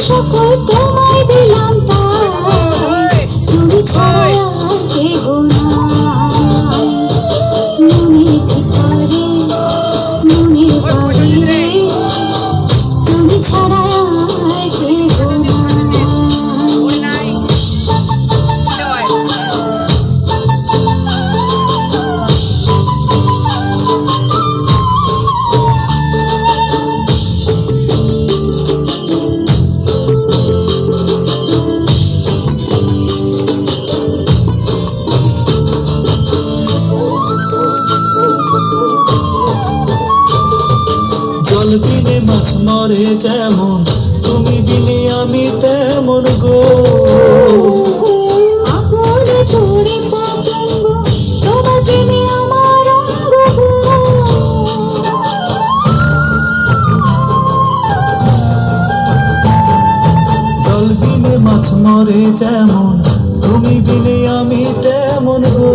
সকল তোমায় দিলাম তাই, তুমি ছাড়া আর কেহ নাই। মনের ভিতরে মনের বাড়িরে তুমি ছাড়া আর কেহ নাই। জল বিনে মাছ মরে যেমন, তুমি বিনে আমি তেমন গো। আগুনে পড়ে পতঙ্গ, তোমার প্রেমে আমার অঙ্গ গো। জল বিনে মাছ মরে যেমন, তুমি বিনে আমি তেমন গো।